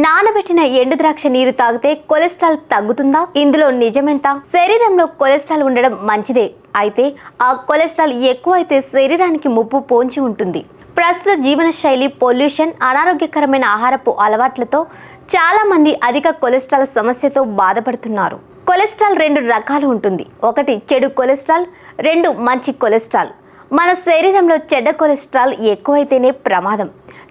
నానబెట్టిన ఎండు ద్రాక్ష నీరు తాగితే కొలెస్ట్రాల్ తగ్గుతుందా? ఇందులో నిజమెంత? శరీరంలో కొలెస్ట్రాల్ ఉండడం మంచిదే, అయితే ఆ కొలెస్ట్రాల్ ఎక్కువైతే శరీరానికి ముప్పు పొంచి ఉంటుంది. ప్రస్తుత జీవనశైలి, పొల్యూషన్, అనారోగ్యకరమైన ఆహారపు అలవాట్లతో చాలా మంది అధిక కొలెస్ట్రాల్ సమస్యతో బాధపడుతున్నారు. కొలెస్ట్రాల్ రెండు రకాలు ఉంటుంది. ఒకటి చెడు కొలెస్ట్రాల్, రెండు మంచి కొలెస్ట్రాల్. మన శరీరంలో చెడ్డ కొలెస్ట్రాల్ ఎక్కువైతేనే ప్రమాదం.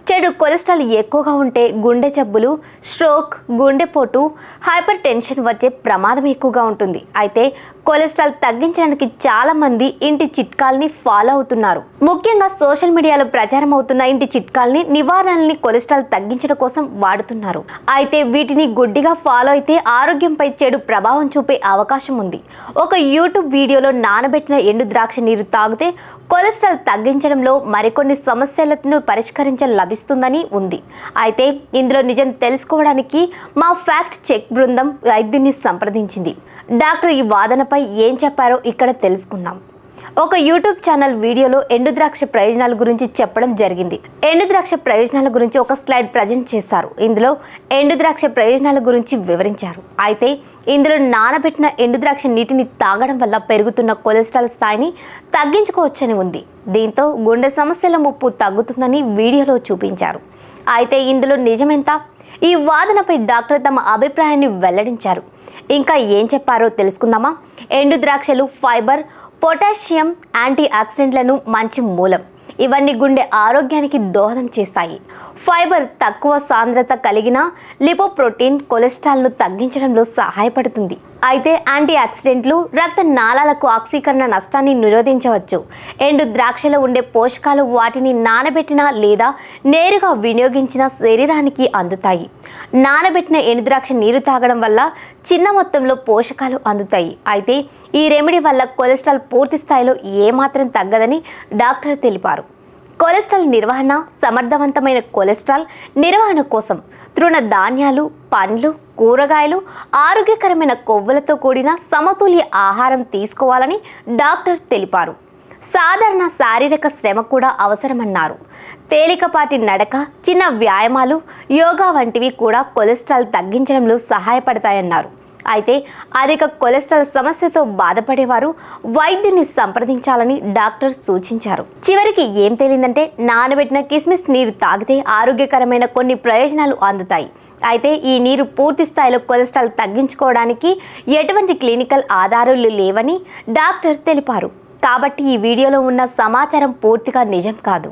చెడు కొలెస్ట్రాల్ ఎక్కువగా ఉంటే గుండె జబ్బులు, స్ట్రోక్, గుండెపోటు, హైపర్ టెన్షన్ వచ్చే ప్రమాదం ఎక్కువగా ఉంటుంది. అయితే కొలెస్ట్రాల్ తగ్గించడానికి చాలా మంది ఇంటి చిట్కాల్ని ఫాలో అవుతున్నారు. ముఖ్యంగా సోషల్ మీడియాలో ప్రచారం అవుతున్న ఇంటి చిట్కాల్ని, నివారణల్ని కొలెస్ట్రాల్ తగ్గించడం కోసం వాడుతున్నారు. అయితే వీటిని గుడ్డిగా ఫాలో అయితే ఆరోగ్యంపై చెడు ప్రభావం చూపే అవకాశం ఉంది. ఒక యూట్యూబ్ వీడియోలో నానబెట్టిన ఎండు ద్రాక్ష నీరు తాగితే కొలెస్ట్రాల్ తగ్గించడంలో మరికొన్ని సమస్యలను పరిష్కరించడం లభిస్తుందని ఉంది. అయితే ఇందులో నిజం తెలుసుకోవడానికి మా ఫ్యాక్ట్ చెక్ బృందం వైద్యుని సంప్రదించింది. డాక్టర్ ఈ వాదనపై ఏం చెప్పారో ఇక్కడ తెలుసుకుందాం. ఒక యూట్యూబ్ ఛానల్ వీడియోలో ఎండు ద్రాక్ష ప్రయోజనాల గురించి చెప్పడం జరిగింది. ఎండు ద్రాక్ష ప్రయోజనాల గురించి ఒక స్లైడ్ ప్రజెంట్ చేశారు. ఇందులో ఎండు ద్రాక్ష ప్రయోజనాల గురించి వివరించారు. అయితే ఇందులో నానబెట్టిన ఎండు ద్రాక్ష నీటిని తాగడం వల్ల పెరుగుతున్న కొలెస్ట్రాల్ స్థాయిని తగ్గించుకోవచ్చని ఉంది. దీంతో గుండె సమస్యల ముప్పు తగ్గుతుందని వీడియోలో చూపించారు. అయితే ఇందులో నిజమెంత? ఈ వాదనపై డాక్టర్ తమ అభిప్రాయాన్ని వెల్లడించారు. ఇంకా ఏం చెప్పారో తెలుసుకుందామా? ఎండు ద్రాక్షలు ఫైబర్, పొటాషియం, యాంటీ ఆక్సిడెంట్లను మంచి మూలం. ఇవన్నీ గుండె ఆరోగ్యానికి దోహదం చేస్తాయి. ఫైబర్ తక్కువ సాంద్రత కలిగిన లిపోప్రోటీన్ కొలెస్ట్రాల్ను తగ్గించడంలో సహాయపడుతుంది. అయితే యాంటీ ఆక్సిడెంట్లు రక్త నాళాలకు ఆక్సీకరణ నష్టాన్ని నిరోధించవచ్చు. ఎండు ద్రాక్షలో ఉండే పోషకాలు వాటిని నానబెట్టిన లేదా నేరుగా వినియోగించిన శరీరానికి అందుతాయి. నానబెట్టిన ఎండు ద్రాక్ష నీరు తాగడం వల్ల చిన్న మొత్తంలో పోషకాలు అందుతాయి. అయితే ఈ రెమెడీ వల్ల కొలెస్ట్రాల్ పూర్తి స్థాయిలో ఏమాత్రం తగ్గదని డాక్టర్ తెలిపారు. కొలెస్ట్రాల్ నిర్వహణ. సమర్థవంతమైన కొలెస్ట్రాల్ నిర్వహణ కోసం తృణ ధాన్యాలు, పండ్లు, కూరగాయలు, ఆరోగ్యకరమైన కొవ్వులతో కూడిన సమతుల్య ఆహారం తీసుకోవాలని డాక్టర్ తెలిపారు. సాధారణ శారీరక శ్రమ కూడా అవసరమన్నారు. తేలికపాటి నడక, చిన్న వ్యాయామాలు, యోగా వంటివి కూడా కొలెస్ట్రాల్ తగ్గించడంలో సహాయపడతాయన్నారు. అయితే అధిక కొలెస్ట్రాల్ సమస్యతో బాధపడేవారు వైద్యుని సంప్రదించాలని డాక్టర్ సూచించారు. చివరికి ఏం తేలిందంటే నానబెట్టిన కిస్మిస్ నీరు తాగితే ఆరోగ్యకరమైన కొన్ని ప్రయోజనాలు అందుతాయి. అయితే ఈ నీరు పూర్తి స్థాయిలో కొలెస్ట్రాల్ తగ్గించుకోవడానికి ఎటువంటి క్లినికల్ ఆధారాలు లేవని డాక్టర్ తెలిపారు. కాబట్టి ఈ వీడియోలో ఉన్న సమాచారం పూర్తిగా నిజం కాదు.